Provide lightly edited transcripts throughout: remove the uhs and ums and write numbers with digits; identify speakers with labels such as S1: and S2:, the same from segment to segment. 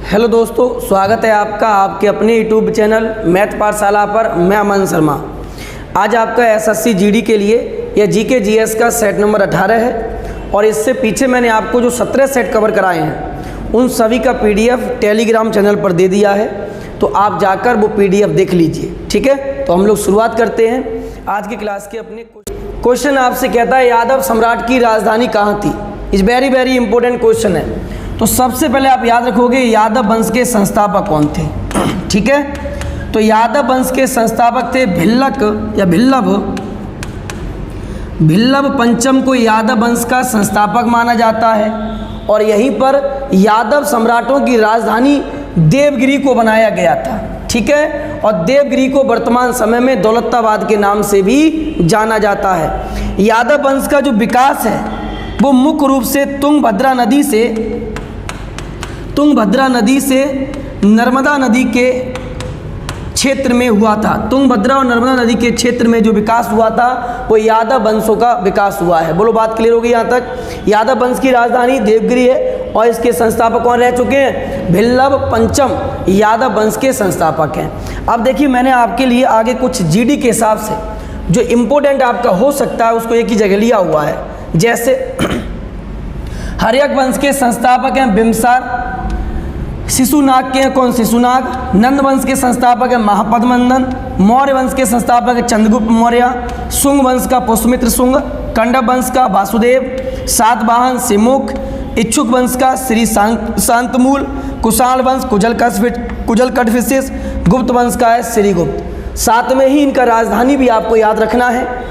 S1: Hello दोस्तों, स्वागत है आपका आपके अपने यूट्यूब चैनल मैथ पाठशाला पर। मैं अमन शर्मा। आज आपका एसएससी जीडी के लिए या जीके जीएस का सेट नंबर 18 है और इससे पीछे मैंने आपको जो 17 सेट कवर कराए हैं उन सभी का पीडीएफ टेलीग्राम चैनल पर दे दिया है, तो आप जाकर वो पीडीएफ देख लीजिए। ठीक है, तो हम लोग शुरुआत करते हैं आज की क्लास के। अपने क्वेश्चन आपसे कहता है यादव सम्राट की राजधानी कहाँ थी। इस वेरी इंपॉर्टेंट क्वेश्चन है। तो सबसे पहले आप याद रखोगे यादव वंश के संस्थापक कौन थे। ठीक है, तो यादव वंश के संस्थापक थे भिल्लभ पंचम को यादव वंश का संस्थापक माना जाता है और यहीं पर यादव सम्राटों की राजधानी देवगिरी को बनाया गया था। ठीक है, और देवगिरी को वर्तमान समय में दौलताबाद के नाम से भी जाना जाता है। यादव वंश का जो विकास है वो मुख्य रूप से तुंगभद्रा नदी से नर्मदा नदी के क्षेत्र में हुआ था। तुंगभद्रा और नर्मदा नदी के क्षेत्र में जो विकास हुआ था वो यादव वंशों का विकास हुआ है। बोलो, बात क्लियर होगी यहाँ तक। यादव वंश की राजधानी देवगिरी है और इसके संस्थापक कौन रह चुके हैं? भिल्लभ पंचम यादव वंश के संस्थापक हैं। अब देखिए, मैंने आपके लिए आगे कुछ जीडी के हिसाब से जो इम्पोर्टेंट आपका हो सकता है उसको एक ही जगह लिया हुआ है। जैसे हर्यक वंश के संस्थापक हैं बिम्बसार। शिशुनाग के हैं कौन? शिशुनाग। नंद वंश के संस्थापक है महापद्मनंदन। मौर्य वंश के संस्थापक है चंद्रगुप्त मौर्य। शुंग वंश का पुष्यमित्र शुंग। कंडव वंश का वासुदेव। सातवाहन सिमुख। इच्छुक वंश का श्री शांतमूल। कुशाल वंश कुजलकटफिशिस। गुप्त वंश का है श्रीगुप्त। साथ में ही इनका राजधानी भी आपको याद रखना है।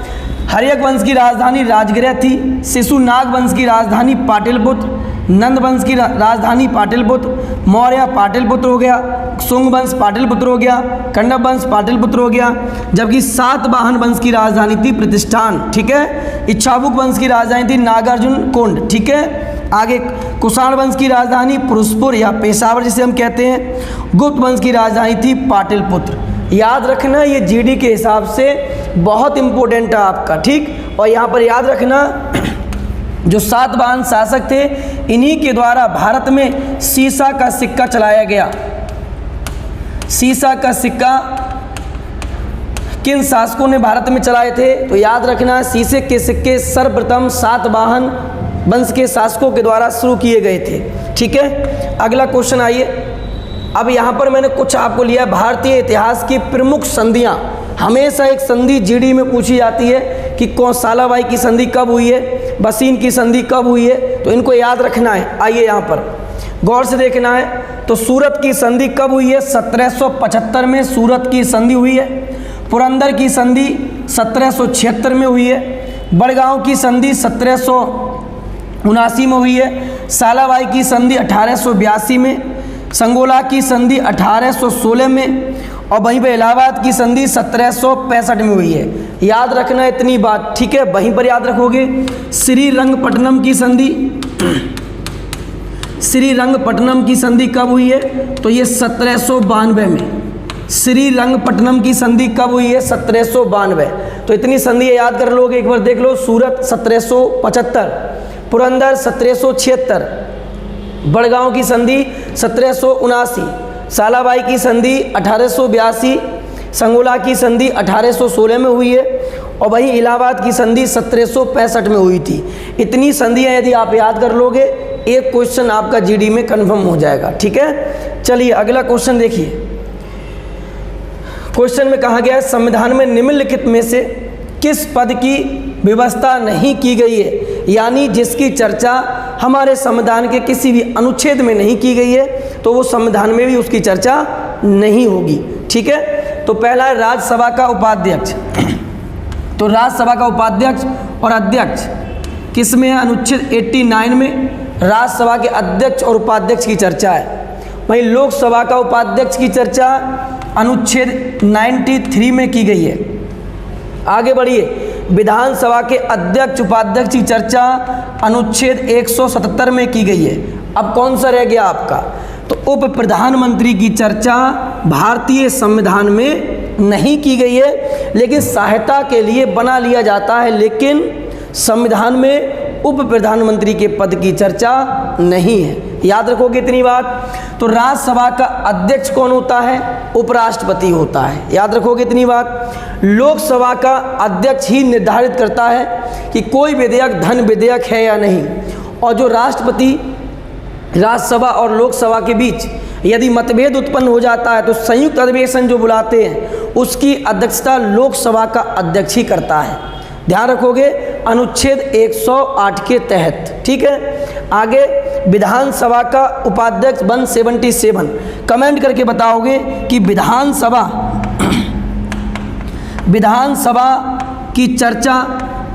S1: हर्यक वंश की राजधानी राजगृह थी। शिशुनाग वंश की राजधानी पाटलिपुत्र। नंद वंश की राजधानी पाटलिपुत्र। मौर्य पाटलिपुत्र हो गया। शुंग वंश पाटलिपुत्र हो गया। कंडव वंश पाटलिपुत्र हो गया। जबकि सातवाहन वंश की राजधानी थी प्रतिष्ठान। ठीक है, इच्छाबुक वंश की राजधानी थी नागार्जुन कोंड। ठीक है, आगे कुषाण वंश की राजधानी पुरुषपुर या पेशावर जिसे हम कहते हैं। गुप्त वंश की राजधानी थी पाटलिपुत्र। याद रखना, ये जीडी के हिसाब से बहुत इंपॉर्टेंट है आपका। ठीक, और यहाँ पर याद रखना जो सातवाहन शासक थे इन्हीं के द्वारा भारत में सीसा का सिक्का चलाया गया। सीसा का सिक्का किन शासकों ने भारत में चलाए थे? तो याद रखना, सीसे के सिक्के सर्वप्रथम सातवाहन वंश के शासकों के द्वारा शुरू किए गए थे। ठीक है, अगला क्वेश्चन आइए। अब यहाँ पर मैंने कुछ आपको लिया भारतीय इतिहास की प्रमुख संधियाँ। हमेशा एक संधि जीडी में पूछी जाती है कि कौन सालाबाई की संधि कब हुई है, बसीन की संधि कब हुई है, तो इनको याद रखना है। आइए यहाँ पर गौर से देखना है। तो सूरत की संधि कब हुई है? 1775 में सूरत की संधि हुई है। पुरंदर की संधि 1776 में हुई है। बड़गांव की संधि 1779 में हुई है। सालाबाई की संधि 1882 में। संगोला की संधि 1816 में और वहीं पर इलाहाबाद की संधि 1765 में हुई है। याद रखना इतनी बात। ठीक है, वहीं पर याद रखोगे। श्रीरंगपट्टनम की संधि कब हुई है? तो ये 1792 में। श्रीरंगपट्टनम की संधि कब हुई है? 1792। तो इतनी संधि याद कर लोगे, एक बार देख लो। सूरत 1775, पुरंदर 1776, बड़गांव की संधि 1779, सालाबाई की संधि 1882, संगोला की संधि 1816 में हुई है और वहीं इलाहाबाद की संधि 1765 में हुई थी। इतनी संधियाँ यदि आप याद कर लोगे एक क्वेश्चन आपका जीडी में कंफर्म हो जाएगा। ठीक है, चलिए अगला क्वेश्चन देखिए। क्वेश्चन में कहा गया है संविधान में निम्नलिखित में से किस पद की व्यवस्था नहीं की गई है, यानी जिसकी चर्चा हमारे संविधान के किसी भी अनुच्छेद में नहीं की गई है तो वो संविधान में भी उसकी चर्चा नहीं होगी। ठीक है, तो पहला है राज्यसभा का उपाध्यक्ष। तो राज्यसभा का उपाध्यक्ष और अध्यक्ष किस में है? अनुच्छेद 89 में राज्यसभा के अध्यक्ष और उपाध्यक्ष की चर्चा है। वहीं लोकसभा का उपाध्यक्ष की चर्चा अनुच्छेद 93 में की गई है। आगे बढ़िए। विधानसभा के अध्यक्ष उपाध्यक्ष की चर्चा अनुच्छेद 177 में की गई है। अब कौन सा रह गया आपका? तो उप प्रधानमंत्री की चर्चा भारतीय संविधान में नहीं की गई है, लेकिन सहायता के लिए बना लिया जाता है। लेकिन संविधान में उप प्रधानमंत्री के पद की चर्चा नहीं है। याद रखोगे इतनी बात। तो राज्यसभा का अध्यक्ष कौन होता है? उपराष्ट्रपति होता है। याद रखोगे इतनी बात। लोकसभा का अध्यक्ष ही निर्धारित करता है कि कोई विधेयक धन विधेयक है या नहीं, और जो राष्ट्रपति राज्यसभा और लोकसभा के बीच यदि मतभेद उत्पन्न हो जाता है तो संयुक्त अधिवेशन जो बुलाते हैं उसकी अध्यक्षता लोकसभा का अध्यक्ष ही करता है। ध्यान रखोगे अनुच्छेद 108 के तहत। ठीक है। आगे विधानसभा का उपाध्यक्ष 177। कमेंट करके बताओगे कि विधानसभा की चर्चा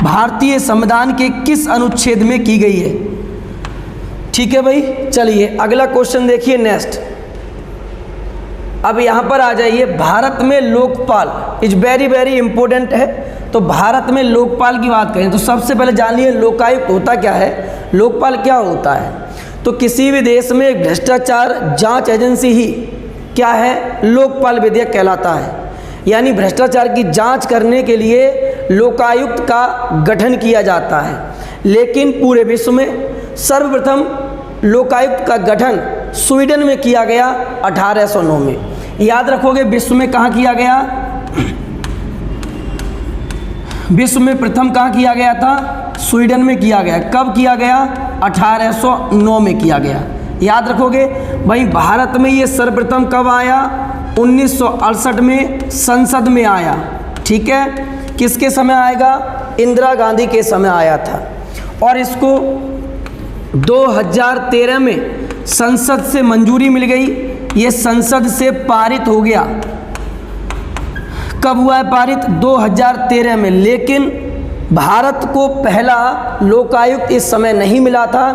S1: भारतीय संविधान के किस अनुच्छेद में की गई है? ठीक है भाई। चलिए अगला क्वेश्चन देखिए नेक्स्ट। अब यहाँ पर आ जाइए, भारत में Lokpal is very very important है। तो भारत में लोकपाल की बात करें तो सबसे पहले जानिए लोकायुक्त होता क्या है, लोकपाल क्या होता है। तो किसी भी देश में एक भ्रष्टाचार जांच एजेंसी ही क्या है? लोकपाल विधेयक कहलाता है। यानी भ्रष्टाचार की जांच करने के लिए लोकायुक्त का गठन किया जाता है। लेकिन पूरे विश्व में सर्वप्रथम लोकायुक्त का गठन स्वीडन में किया गया 1809 में। याद रखोगे विश्व में कहाँ किया गया? विश्व में प्रथम कहाँ किया गया था? स्वीडन में किया गया। कब किया गया? 1809 में किया गया। याद रखोगे। वहीं भारत में ये सर्वप्रथम कब आया? 1968 में संसद में आया। ठीक है। किसके समय आएगा? इंदिरा गांधी के समय आया था। और इसको 2013 में संसद से मंजूरी मिल गई। ये संसद से पारित हो गया। कब हुआ है पारित? 2013 में। लेकिन भारत को पहला लोकायुक्त इस समय नहीं मिला था।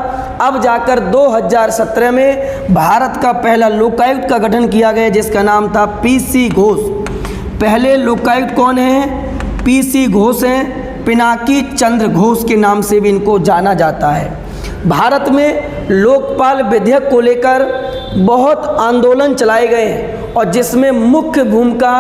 S1: अब जाकर 2017 में भारत का पहला लोकायुक्त का गठन किया गया जिसका नाम था पीसी घोष। पहले लोकायुक्त कौन है? पीसी घोष हैं। पिनाकी चंद्र घोष के नाम से भी इनको जाना जाता है। भारत में लोकपाल विधेयक को लेकर बहुत आंदोलन चलाए गए हैं और जिसमें मुख्य भूमिका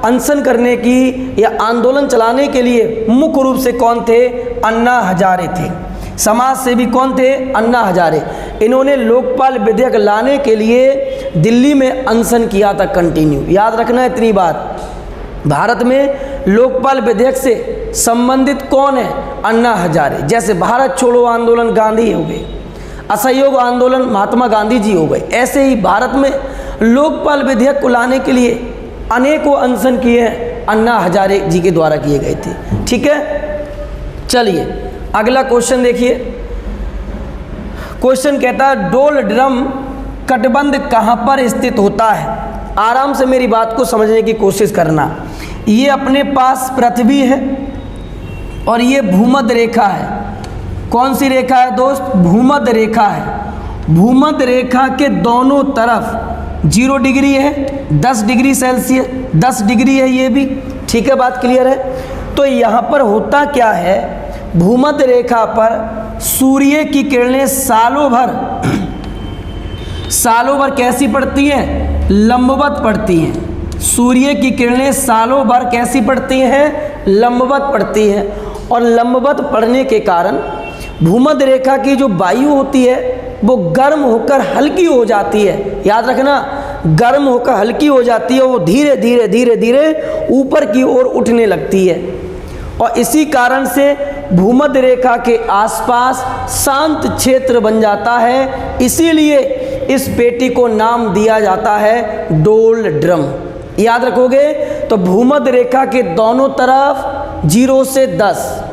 S1: अनशन करने की या आंदोलन चलाने के लिए मुख्य रूप से कौन थे? अन्ना हजारे थे। समाज सेवी कौन थे? अन्ना हजारे। इन्होंने लोकपाल विधेयक लाने के लिए दिल्ली में अनशन किया था कंटिन्यू। याद रखना इतनी बात। भारत में लोकपाल विधेयक से संबंधित कौन है? अन्ना हजारे। जैसे भारत छोड़ो आंदोलन गांधी हो गए, असहयोग आंदोलन महात्मा गांधी जी हो गए, ऐसे ही भारत में लोकपाल विधेयक को लाने के लिए अनेकों अनशन किए अन्ना हजारे जी के द्वारा किए गए थे। ठीक है। चलिए अगला क्वेश्चन देखिए। क्वेश्चन कहता है डोल ड्रम तटबंध कहाँ पर स्थित होता है? आराम से मेरी बात को समझने की कोशिश करना। ये अपने पास पृथ्वी है और ये भूमध्य रेखा है। कौन सी रेखा है दोस्त? भूमध्य रेखा है। भूमध्य रेखा के दोनों तरफ 0 डिग्री है, 10 डिग्री सेल्सियस, 10 डिग्री है ये भी। ठीक है, बात क्लियर है। तो यहाँ पर होता क्या है, भूमध्य रेखा पर सूर्य की किरणें सालों भर कैसी पड़ती हैं? लंबवत पड़ती हैं। सूर्य की किरणें सालों भर कैसी पड़ती हैं? लंबवत पड़ती हैं। और लंबवत पड़ने के कारण भूमध्य रेखा की जो वायु होती है वो गर्म होकर हल्की हो जाती है। याद रखना, गर्म होकर हल्की हो जाती है। वो धीरे धीरे धीरे धीरे ऊपर की ओर उठने लगती है और इसी कारण से भूमध्य रेखा के आसपास शांत क्षेत्र बन जाता है। इसीलिए इस पेटी को नाम दिया जाता है डोल ड्रम। याद रखोगे। तो भूमध्य रेखा के दोनों तरफ 0 से 10।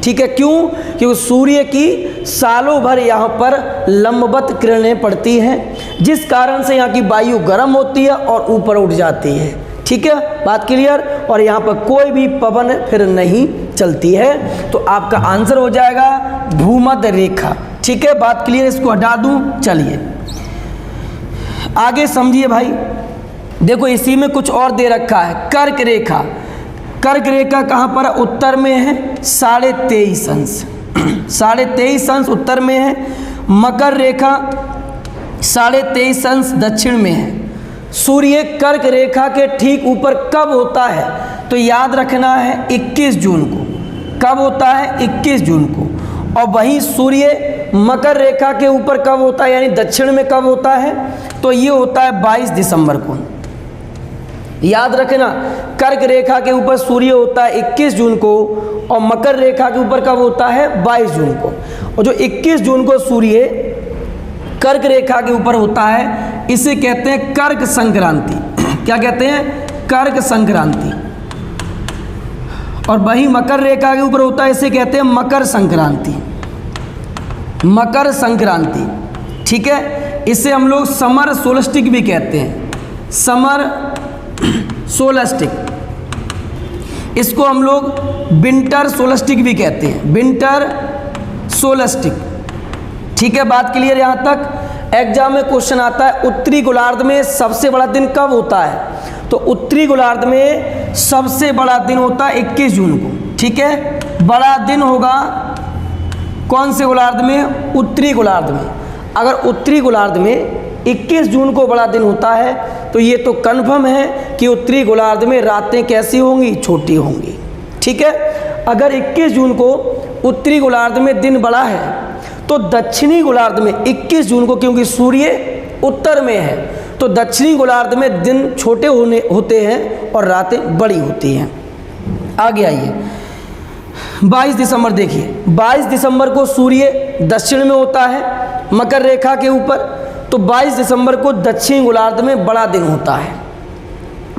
S1: ठीक है। क्यों? क्योंकि सूर्य की सालों भर यहाँ पर लंबवत किरणें पड़ती हैं जिस कारण से यहाँ की वायु गर्म होती है और ऊपर उठ जाती है। ठीक है, बात क्लियर। और यहाँ पर कोई भी पवन फिर नहीं चलती है। तो आपका आंसर हो जाएगा भूमध्य रेखा। ठीक है, बात क्लियर। इसको हटा दूँ। चलिए आगे समझिए भाई। देखो इसी में कुछ और दे रखा है, कर्क रेखा। कर्क रेखा कहाँ पर? उत्तर में है, 23.5 अंश। 23.5 अंश उत्तर में है। मकर रेखा 23.5 अंश दक्षिण में है। सूर्य कर्क रेखा के ठीक ऊपर कब होता है? तो याद रखना है 21 जून को। कब होता है? 21 जून को। और वहीं सूर्य मकर रेखा के ऊपर कब होता है, यानी दक्षिण में कब होता है, तो ये होता है 22 दिसंबर को। याद रखना, कर्क रेखा के ऊपर सूर्य होता है 21 जून को और मकर रेखा के ऊपर कब होता है, 22 जून को। और जो 21 जून को सूर्य कर्क रेखा के ऊपर होता है, इसे कहते हैं कर्क संक्रांति। क्या कहते हैं, कर्क संक्रांति। और वही मकर रेखा के ऊपर होता है, इसे कहते हैं मकर संक्रांति। मकर संक्रांति, ठीक है। इसे हम लोग समर सोलस्टिक भी कहते हैं, समर सोलस्टिक। इसको हम लोग विंटर सोलस्टिक भी कहते हैं, विंटर सोलस्टिक। ठीक है, बात क्लियर यहाँ तक। एग्जाम में क्वेश्चन आता है उत्तरी गोलार्ध में सबसे बड़ा दिन कब होता है, तो उत्तरी गोलार्ध में सबसे बड़ा दिन होता है 21 जून को। ठीक है, बड़ा दिन होगा कौन से गोलार्ध में, उत्तरी गोलार्ध में। अगर उत्तरी गोलार्ध में 21 जून को बड़ा दिन होता है तो ये तो कन्फर्म है कि उत्तरी गोलार्ध में रातें कैसी होंगी, छोटी होंगी। ठीक है, अगर 21 जून को उत्तरी गोलार्ध में दिन बड़ा है तो दक्षिणी गोलार्ध में 21 जून को, क्योंकि सूर्य उत्तर में है, तो दक्षिणी गोलार्ध में दिन छोटे होते हैं और रातें बड़ी होती हैं। आगे आइए, 22 दिसंबर देखिए, 22 दिसंबर को सूर्य दक्षिण में होता है मकर रेखा के ऊपर, तो 22 दिसंबर को दक्षिणी गोलार्ध में बड़ा दिन होता है।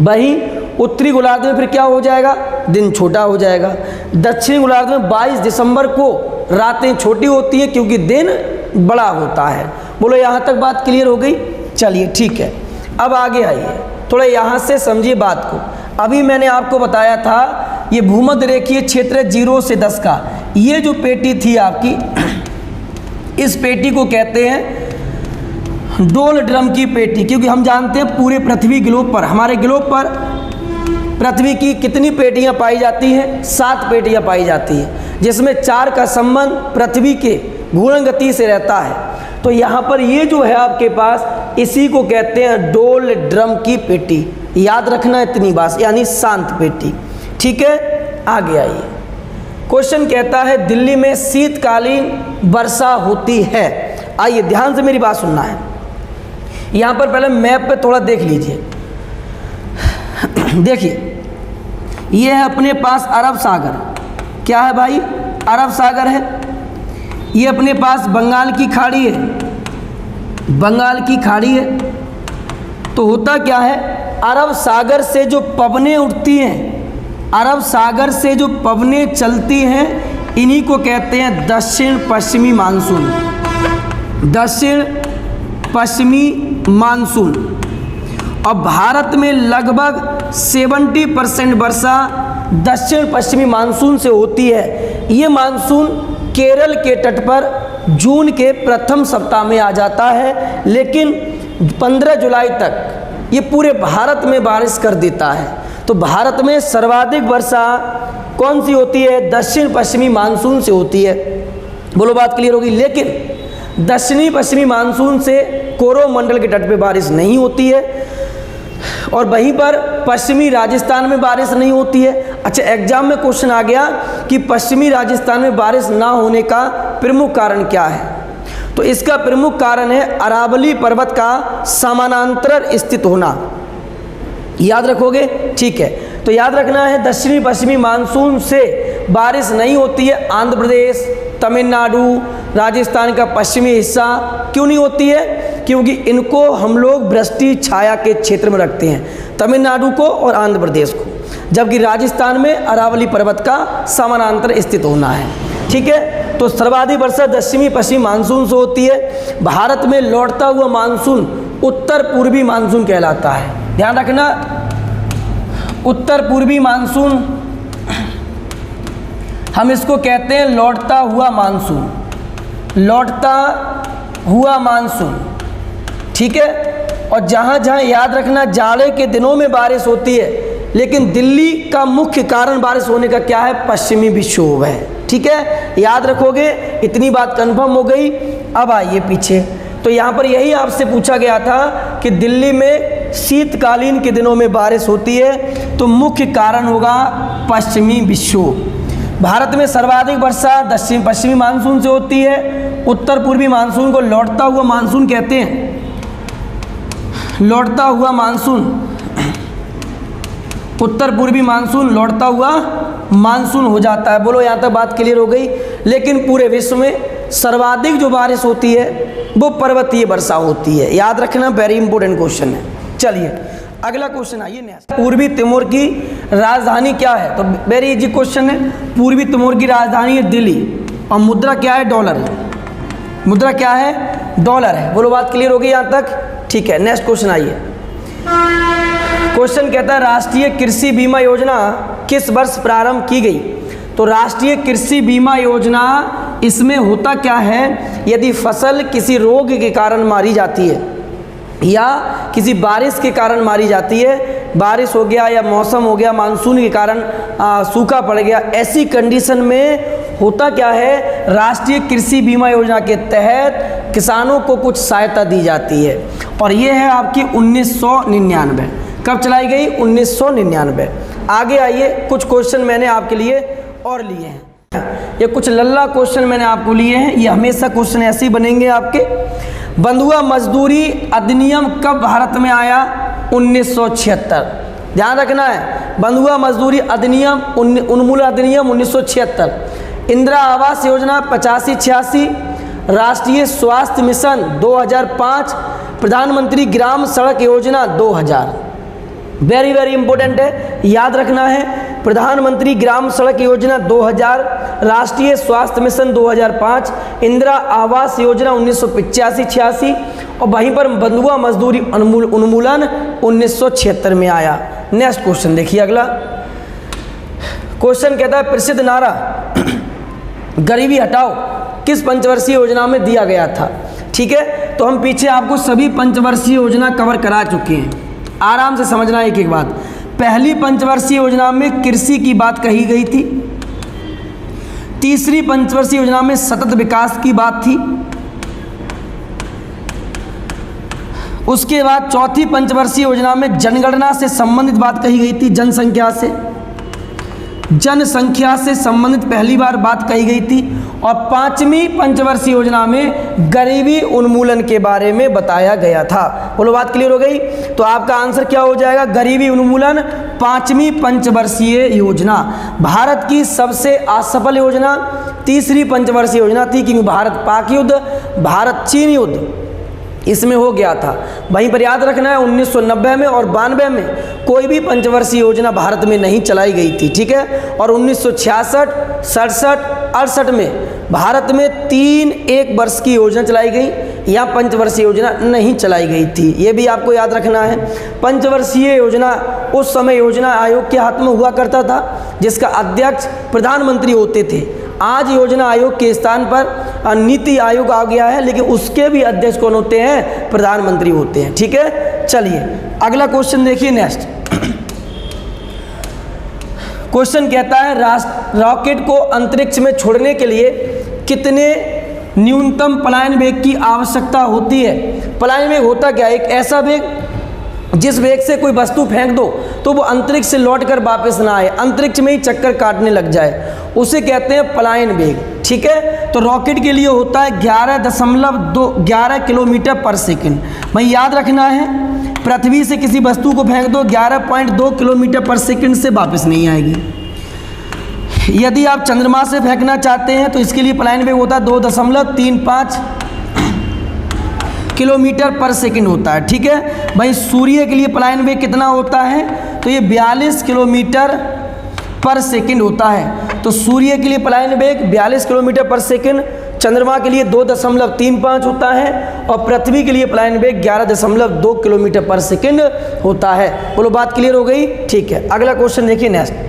S1: वहीं उत्तरी गोलार्ध में फिर क्या हो जाएगा, दिन छोटा हो जाएगा। दक्षिणी गोलार्ध में 22 दिसंबर को रातें छोटी होती हैं क्योंकि दिन बड़ा होता है। बोलो यहाँ तक बात क्लियर हो गई। चलिए ठीक है, अब आगे आइए, थोड़ा यहाँ से समझिए बात को। अभी मैंने आपको बताया था ये भूमध्य रेखीय क्षेत्र 0 से 10 का, ये जो पेटी थी आपकी, इस पेटी को कहते हैं डोल ड्रम की पेटी, क्योंकि हम जानते हैं पूरे पृथ्वी ग्लोब पर, हमारे ग्लोब पर पृथ्वी की कितनी पेटियां पाई जाती हैं, 7 पेटियां पाई जाती हैं, जिसमें 4 का संबंध पृथ्वी के घूर्णन गति से रहता है। तो यहाँ पर ये जो है आपके पास, इसी को कहते हैं डोल ड्रम की पेटी। याद रखना इतनी बात, यानी शांत पेटी। ठीक है, आगे आइए। क्वेश्चन कहता है दिल्ली में शीतकालीन वर्षा होती है। आइए ध्यान से मेरी बात सुनना है। यहाँ पर पहले मैप पे थोड़ा देख लीजिए। देखिए, ये है अपने पास अरब सागर। क्या है भाई, अरब सागर है। ये अपने पास बंगाल की खाड़ी है, बंगाल की खाड़ी है। तो होता क्या है, अरब सागर से जो पवनें उठती हैं, अरब सागर से जो पवनें चलती हैं, इन्हीं को कहते हैं दक्षिण पश्चिमी मानसून। दक्षिण पश्चिमी मानसून। और भारत में लगभग 70% वर्षा दक्षिण पश्चिमी मानसून से होती है। ये मानसून केरल के तट पर जून के प्रथम सप्ताह में आ जाता है, लेकिन 15 जुलाई तक ये पूरे भारत में बारिश कर देता है। तो भारत में सर्वाधिक वर्षा कौन सी होती है, दक्षिण पश्चिमी मानसून से होती है। बोलो बात क्लियर होगी। लेकिन दक्षिणी पश्चिमी मानसून से कोरोमंडल के तट पे बारिश नहीं होती है, और वहीं पर पश्चिमी राजस्थान में बारिश नहीं होती है। अच्छा, एग्जाम में क्वेश्चन आ गया कि पश्चिमी राजस्थान में बारिश ना होने का प्रमुख कारण क्या है, तो इसका प्रमुख कारण है अरावली पर्वत का समानांतर स्थित होना। याद रखोगे, ठीक है। तो याद रखना है दक्षिणी पश्चिमी मानसून से बारिश नहीं होती है आंध्र प्रदेश, तमिलनाडु, राजस्थान का पश्चिमी हिस्सा। क्यों नहीं होती है, क्योंकि इनको हम लोग वृष्टि छाया के क्षेत्र में रखते हैं, तमिलनाडु को और आंध्र प्रदेश को, जबकि राजस्थान में अरावली पर्वत का समानांतर स्थित होना है। ठीक है, तो सर्वाधिक वर्षा दक्षिणी पश्चिमी मानसून से होती है। भारत में लौटता हुआ मानसून उत्तर पूर्वी मानसून कहलाता है। ध्यान रखना, उत्तर पूर्वी मानसून हम इसको कहते हैं लौटता हुआ मानसून, लौटता हुआ मानसून। ठीक है, और जहाँ जहाँ याद रखना जाड़े के दिनों में बारिश होती है, लेकिन दिल्ली का मुख्य कारण बारिश होने का क्या है, पश्चिमी विक्षोभ है। ठीक है, याद रखोगे, इतनी बात कंफर्म हो गई। अब आइए पीछे। तो यहाँ पर यही आपसे पूछा गया था कि दिल्ली में शीतकालीन के दिनों में बारिश होती है, तो मुख्य कारण होगा पश्चिमी विक्षोभ। भारत में सर्वाधिक वर्षा दक्षिण पश्चिमी मानसून से होती है। उत्तर पूर्वी मानसून को लौटता हुआ मानसून कहते हैं। लौटता हुआ मानसून, उत्तर पूर्वी मानसून लौटता हुआ मानसून हो जाता है। बोलो यहाँ तक बात क्लियर हो गई। लेकिन पूरे विश्व में सर्वाधिक जो बारिश होती है वो पर्वतीय वर्षा होती है। याद रखना, वेरी इंपॉर्टेंट क्वेश्चन है। चलिए अगला क्वेश्चन आइए नेक्स्ट। पूर्वी तिमोर की राजधानी क्या है? तो वेरी इजी क्वेश्चन है। पूर्वी तिमोर की राजधानी है दिल्ली और मुद्रा क्या है? डॉलर है। मुद्रा क्या है? डॉलर है। बोलो बात क्लियर हो गई यहाँ तक? ठीक है, नेक्स्ट क्वेश्चन आइए। क्वेश्चन कहता है राष्ट्रीय कृषि बीमा योजना किस वर्ष प्रारंभ की गई? तो राष्ट्रीय कृषि बीमा योजना, इसमें होता क्या है, यदि फसल किसी रोग के कारण मारी जाती है या किसी बारिश के कारण मारी जाती है, बारिश हो गया या मौसम हो गया मानसून के कारण सूखा पड़ गया, ऐसी कंडीशन में होता क्या है, राष्ट्रीय कृषि बीमा योजना के तहत किसानों को कुछ सहायता दी जाती है। और ये है आपकी 1999। कब चलाई गई? 1999। आगे आइए, कुछ क्वेश्चन मैंने आपके लिए और लिए हैं। ये कुछ लल्ला क्वेश्चन मैंने आपको लिए हैं। ये हमेशा क्वेश्चन ऐसे ही बनेंगे आपके। बंधुआ मजदूरी अधिनियम कब भारत में आया? 1976। ध्यान रखना है, बंधुआ मजदूरी अधिनियम उन्मूलन अधिनियम 1976। इंदिरा आवास योजना 85-86, राष्ट्रीय स्वास्थ्य मिशन 2005, प्रधानमंत्री ग्राम सड़क योजना 2000। वेरी वेरी इंपॉर्टेंट है, याद रखना है। प्रधानमंत्री ग्राम सड़क योजना 2000, राष्ट्रीय स्वास्थ्य मिशन 2005, इंदिरा आवास योजना 1985-86 और वहीं पर बंधुआ मजदूरी उन्मूलन 1976 में आया। नेक्स्ट क्वेश्चन देखिए अगला। क्वेश्चन कहता है प्रसिद्ध नारा गरीबी हटाओ किस पंचवर्षीय योजना में दिया गया था? ठीक है, तो हम पीछे आपको सभी पंचवर्षीय योजना कवर करा चुके हैं। आराम से समझना एक एक बात। पहली पंचवर्षीय योजना में कृषि की बात कही गई थी। तीसरी पंचवर्षीय योजना में सतत विकास की बात थी। उसके बाद चौथी पंचवर्षीय योजना में जनगणना से संबंधित बात कही गई थी। जनसंख्या से संबंधित पहली बार बात कही गई थी। और पांचवी पंचवर्षीय योजना में गरीबी उन्मूलन के बारे में बताया गया था। बोलो बात क्लियर हो गई? तो आपका आंसर क्या हो जाएगा? गरीबी उन्मूलन, पांचवी पंचवर्षीय योजना। भारत की सबसे असफल योजना तीसरी पंचवर्षीय योजना थी, क्योंकि भारत पाक युद्ध, भारत चीन युद्ध इसमें हो गया था। वहीं पर याद रखना है 1990 में और 92 में कोई भी पंचवर्षीय योजना भारत में नहीं चलाई गई थी। ठीक है, और 1966, 67, 68 में भारत में 3 एक वर्ष की योजना चलाई गई, या पंचवर्षीय योजना नहीं चलाई गई थी। ये भी आपको याद रखना है। पंचवर्षीय योजना उस समय योजना आयोग के हाथ में हुआ करता था, जिसका अध्यक्ष प्रधानमंत्री होते थे। आज योजना आयोग के स्थान पर नीति आयोग आ गया है, लेकिन उसके भी अध्यक्ष कौन होते हैं? प्रधानमंत्री होते हैं। ठीक है, चलिए अगला क्वेश्चन देखिए। नेक्स्ट क्वेश्चन कहता है रॉकेट को अंतरिक्ष में छोड़ने के लिए कितने न्यूनतम पलायन वेग की आवश्यकता होती है? पलायन वेग होता क्या है? एक ऐसा वेग जिस वेग से कोई वस्तु फेंक दो तो वो अंतरिक्ष से लौटकर वापस ना आए, अंतरिक्ष में ही चक्कर काटने लग जाए, उसे कहते हैं पलायन वेग। ठीक है, तो रॉकेट के लिए होता है 11 किलोमीटर पर सेकंड। भाई याद रखना है, पृथ्वी से किसी वस्तु को फेंक दो 11.2 किलोमीटर पर सेकंड से वापस नहीं आएगी। यदि आप चंद्रमा से फेंकना चाहते हैं तो इसके लिए पलायन वेग होता है 2.35 किलोमीटर पर सेकंड होता है। ठीक है भाई, सूर्य के लिए पलायन वेग कितना होता है? तो ये 42 किलोमीटर पर सेकंड होता है। तो सूर्य के लिए पलायन वेग 42 किलोमीटर पर सेकंड, चंद्रमा के लिए 2.35 होता है और पृथ्वी के लिए पलायन वेग 11.2 किलोमीटर पर सेकंड होता है। बोलो बात क्लियर हो गई? ठीक है, अगला क्वेश्चन देखिए। नेक्स्ट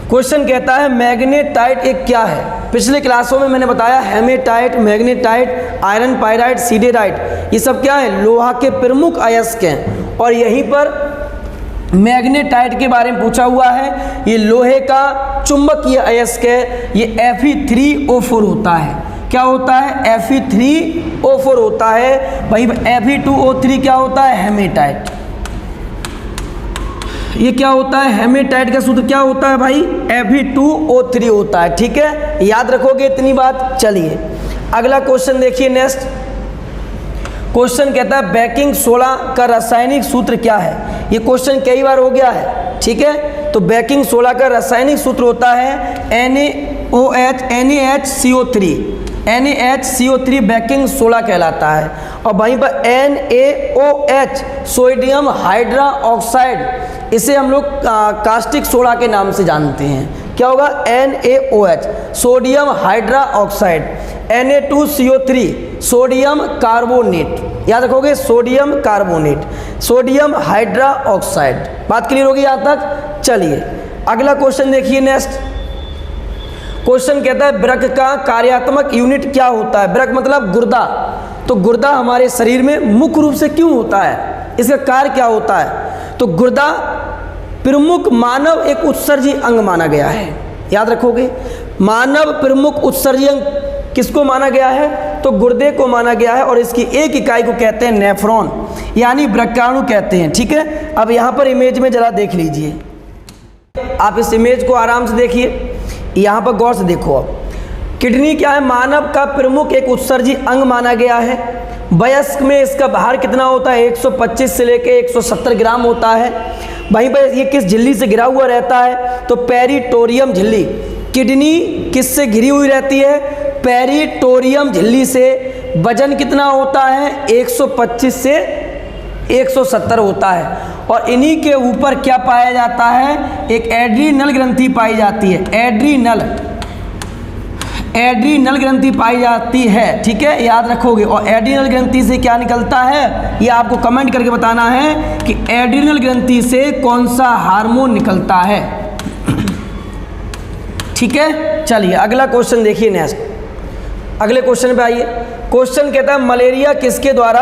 S1: क्वेश्चन कहता है मैग्नेटाइट एक क्या है? पिछले क्लासों में मैंने बताया hematite, magnetite, iron pyrite, siderite, ये सब क्या है? लोहा के प्रमुख अयस्क हैं। और यहीं पर मैग्नेटाइट के बारे में पूछा हुआ है। ये लोहे का चुंबकीय अयस्क है। ये Fe3O4 होता है। क्या होता है? Fe3O4 होता है। वही Fe2O3 क्या होता है? हेमेटाइट। ये क्या होता है, हेमेटाइट का सूत्र क्या होता है भाई, Fe2O3 होता है। ठीक है, याद रखोगे इतनी बात। चलिए अगला क्वेश्चन देखिए। नेक्स्ट क्वेश्चन कहता है बेकिंग सोडा का रासायनिक सूत्र क्या है। ये क्वेश्चन कई बार हो गया है। ठीक है, तो बेकिंग सोडा का रासायनिक सूत्र होता है NaOH NaHCO3 बेकिंग सोडा कहलाता है। और वहीं पर NaOH सोडियम हाइड्रा ऑक्साइड, इसे हम लोग कास्टिक सोडा के नाम से जानते हैं। क्या होगा, NaOH sodium hydra oxide, Na2CO3 sodium carbonate, याद रखोगे sodium carbonate, sodium hydra oxide. बात क्लियर होगी यहाँ तक। चलिए अगला क्वेश्चन देखिए। नेक्स्ट क्वेश्चन कहता है वृक्क का कार्यात्मक यूनिट क्या होता है। वृक्क मतलब गुर्दा। तो गुर्दा हमारे शरीर में मुख्य रूप से क्यों होता है, इसका कार्य क्या होता है। तो गुर्दा प्रमुख मानव एक उत्सर्जी अंग माना गया है। याद रखोगे, मानव प्रमुख उत्सर्जी अंग किसको माना गया है, तो गुर्दे को माना गया है। और इसकी एक इकाई को कहते हैं नेफ्रॉन, यानी वृक्काणु कहते हैं। ठीक है, अब यहाँ पर इमेज में जरा देख लीजिए, आप इस इमेज को आराम से देखिए, यहाँ पर गौर से देखो। अब किडनी क्या है, मानव का प्रमुख एक उत्सर्जी अंग माना गया है। वयस्क में इसका भार कितना होता है, 125 से लेके 170 ग्राम होता है। वहीं पर ये किस झिल्ली से घिरा हुआ रहता है, तो पेरिटोरियम झिल्ली। किडनी किससे घिरी हुई रहती है, पेरिटोरियम झिल्ली से। वजन कितना होता है, 125 से 170 होता है। और इन्हीं के ऊपर क्या पाया जाता है, एक एड्रीनल ग्रंथि पाई जाती है। एड्रीनल ग्रंथि पाई जाती है। ठीक है, याद रखोगे। और एड्रीनल ग्रंथि से क्या निकलता है, ये आपको कमेंट करके बताना है कि एड्रीनल ग्रंथि से कौन सा हार्मोन निकलता है। ठीक है, चलिए अगला क्वेश्चन देखिए। नेक्स्ट अगले क्वेश्चन पे आइए। क्वेश्चन कहता है मलेरिया किसके द्वारा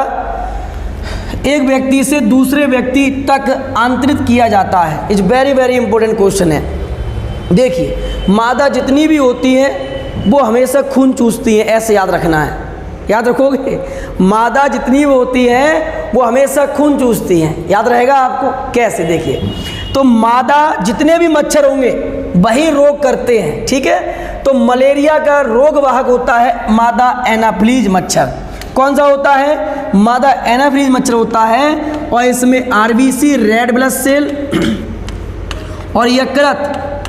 S1: एक व्यक्ति से दूसरे व्यक्ति तक आंतरित किया जाता है। It's very very important question है। देखिए, मादा जितनी भी होती है वो हमेशा खून चूसती है, ऐसे याद रखना है। याद रखोगे, मादा जितनी भी होती है वो हमेशा खून चूसती हैं। याद रहेगा आपको कैसे, देखिए। तो मादा जितने भी मच्छर होंगे वही रोग करते हैं। ठीक है, तो मलेरिया का रोग वाहक होता है मादा एनाफ्लीज मच्छर। कौन सा होता है, मादा एनाफ्लीज मच्छर होता है। और इसमें आरबीसी रेड ब्लड सेल और यकृत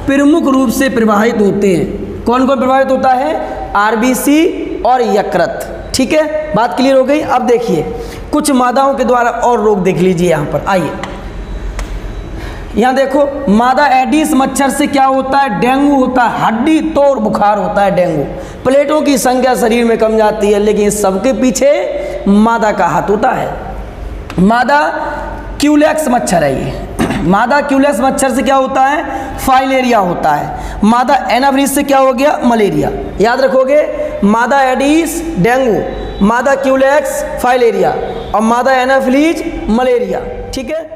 S1: प्रमुख रूप से प्रभावित होते हैं। कौन कौन प्रभावित होता है, आरबीसी और यकृत। ठीक है, बात क्लियर हो गई। अब देखिए कुछ मादाओं के द्वारा और रोग देख लीजिए। यहाँ पर आइए, यहाँ देखो, मादा एडिस मच्छर से क्या होता है, डेंगू होता है, हड्डी तोड़ बुखार होता है डेंगू। प्लेटों की संख्या शरीर में कम जाती है, लेकिन सबके पीछे मादा का हाथ होता है। मादा क्यूलेक्स मच्छर है ये। मादा क्यूलेक्स मच्छर से क्या होता है, फाइलेरिया होता है। मादा एनाफ्लीज से क्या हो गया, मलेरिया। याद रखोगे, मादा एडिस डेंगू, मादा क्यूलेक्स फाइलेरिया और मादा एनाफ्लीज मलेरिया। ठीक है,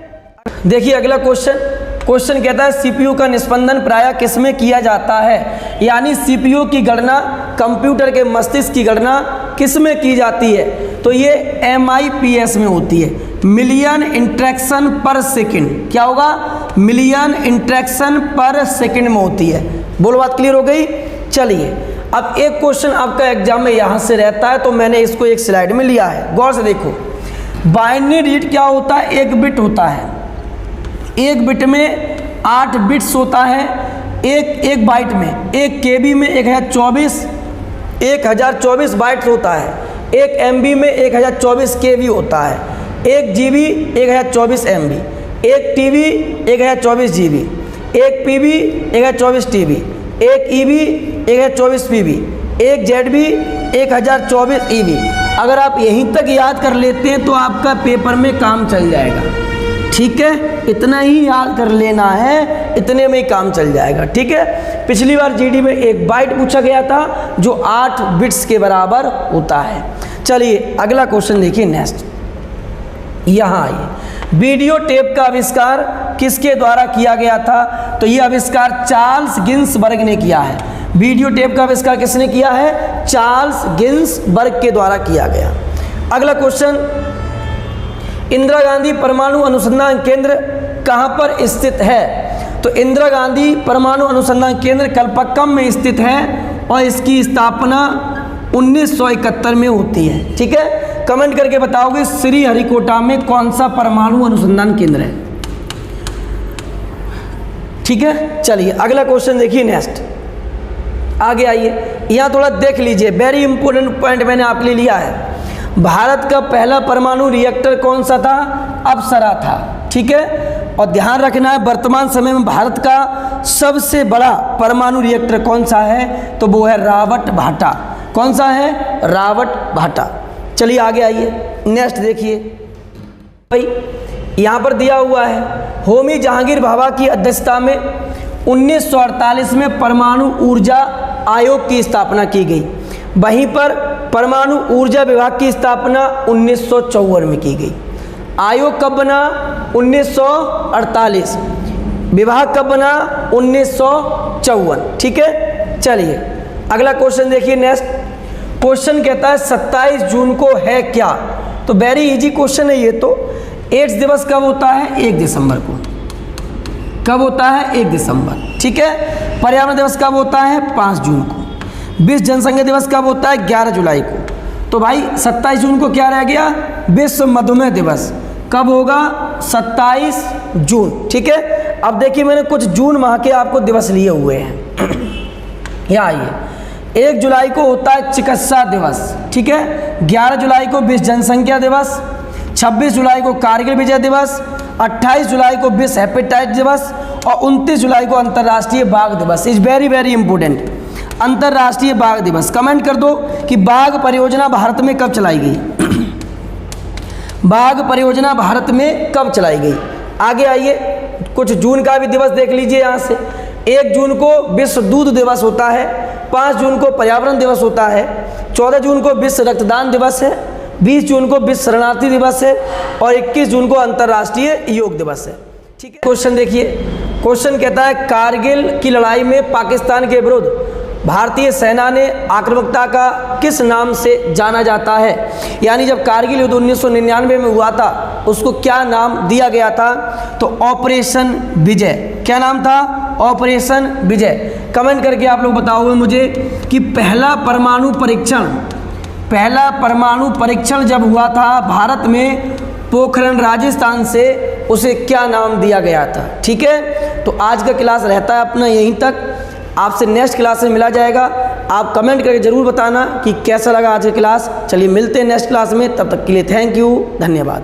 S1: देखिए अगला क्वेश्चन कहता है सीपीयू का निस्पंदन प्रायः किसमें किया जाता है। यानी सीपीयू की गणना, कंप्यूटर के मस्तिष्क की गणना किसमें की जाती है, तो ये MIPS में होती है, मिलियन इंट्रैक्शन पर सेकंड। क्या होगा, मिलियन इंट्रैक्शन पर सेकंड में होती है। बोलो, बात क्लियर हो गई। चलिए अब एक क्वेश्चन आपका एग्जाम में यहाँ से रहता है, तो मैंने इसको एक स्लाइड में लिया है, गौर से देखो। बाइनरी रीड क्या होता है, एक बिट होता है। एक बिट में 8 बिट्स होता है। एक बाइट में, एक KB में 1024 बाइट्स होता है। एक MB में 1024 KB होता है। एक GB 1024 MB, एक TB 1024 GB, एक PB 1024 TB, एक EB 1024 PB, एक ZB 1024 EB। अगर आप यहीं तक याद कर लेते हैं तो आपका पेपर में काम चल जाएगा। ठीक है, इतना ही याद कर लेना है, इतने में ही काम चल जाएगा। ठीक है, पिछली बार GD में एक बाइट पूछा गया था जो 8 बिट्स के बराबर होता है। चलिए अगला क्वेश्चन देखिए। नेक्स्ट यहाँ आइए, वीडियो टेप का आविष्कार किसके द्वारा किया गया था, तो ये आविष्कार चार्ल्स गिन्सबर्ग ने किया है। वीडियो टेप का आविष्कार किसने किया है, चार्ल्स गिन्सबर्ग के द्वारा किया गया। अगला क्वेश्चन, इंदिरा गांधी परमाणु अनुसंधान केंद्र कहाँ पर स्थित है? तो इंदिरा गांधी परमाणु अनुसंधान केंद्र कलपक्कम में स्थित है और इसकी स्थापना 1971 में होती है। ठीक है, कमेंट करके बताओगे श्रीहरिकोटा में कौन सा परमाणु अनुसंधान केंद्र है। ठीक है, चलिए अगला क्वेश्चन देखिए। नेक्स्ट आगे आइए, यहाँ थोड़ा देख लीजिए, वेरी इंपॉर्टेंट पॉइंट मैंने आपके लिए लिया है। भारत का पहला परमाणु रिएक्टर कौन सा था? अप्सरा था। ठीक है, और ध्यान रखना है वर्तमान समय में भारत का सबसे बड़ा परमाणु रिएक्टर कौन सा है? तो वो है रावट भाटा। कौन सा है? रावट भाटा। चलिए आगे आइए, नेक्स्ट देखिए भाई, यहाँ पर दिया हुआ है होमी जहांगीर भाभा की अध्यक्षता में 1948 में परमाणु ऊर्जा आयोग की स्थापना की गई। वहीं पर परमाणु ऊर्जा विभाग की स्थापना 1954 में की गई। आयोग कब बना? 1948। विभाग कब बना? 1954। ठीक है, चलिए अगला क्वेश्चन देखिए। नेक्स्ट क्वेश्चन कहता है 27 जून को है क्या? तो वेरी इजी क्वेश्चन है ये तो। एड्स दिवस कब होता है? 1 दिसंबर को। कब होता है? 1 दिसंबर। ठीक है, पर्यावरण दिवस कब होता है? 5 जून को। विश्व जनसंख्या दिवस कब होता है? 11 जुलाई को। तो भाई 27 जून को क्या रह गया? विश्व मधुमेह दिवस। कब होगा? 27 जून। ठीक है, अब देखिए मैंने कुछ जून माह के आपको दिवस लिए हुए हैं। यहाँ आइए, 1 जुलाई को होता है चिकित्सा दिवस। ठीक है, 11 जुलाई को विश्व जनसंख्या दिवस, 26 जुलाई को कारगिल विजय दिवस, 28 जुलाई को विश्व हेपेटाइटिस दिवस और 29 जुलाई को अंतर्राष्ट्रीय बाघ दिवस। इज वेरी वेरी इंपॉर्टेंट, अंतर्राष्ट्रीय बाघ दिवस। कमेंट कर दो कि बाघ परियोजना भारत में कब चलाई गई? बाघ परियोजना भारत में कब चलाई गई? आगे आइए, कुछ जून का भी दिवस देख लीजिए यहाँ से। 1 जून को विश्व दूध दिवस होता है, 5 जून को पर्यावरण दिवस होता है, 14 जून को विश्व रक्तदान दिवस है, 20 जून को विश्व शरणार्थी दिवस है और 21 जून को अंतर्राष्ट्रीय योग दिवस है। ठीक है, क्वेश्चन देखिए। क्वेश्चन कहता है कारगिल की लड़ाई में पाकिस्तान के विरुद्ध भारतीय सेना ने आक्रामकता का किस नाम से जाना जाता है? यानी जब कारगिल युद्ध 1999 में हुआ था उसको क्या नाम दिया गया था? तो ऑपरेशन विजय। क्या नाम था? ऑपरेशन विजय। कमेंट करके आप लोग बताओगे मुझे कि पहला परमाणु परीक्षण जब हुआ था भारत में पोखरण राजस्थान से, उसे क्या नाम दिया गया था? ठीक है, तो आज का क्लास रहता है अपना यहीं तक। आपसे नेक्स्ट क्लास में मिला जाएगा। आप कमेंट करके ज़रूर बताना कि कैसा लगा आज का क्लास। चलिए मिलते हैं नेक्स्ट क्लास में, तब तक के लिए थैंक यू, धन्यवाद।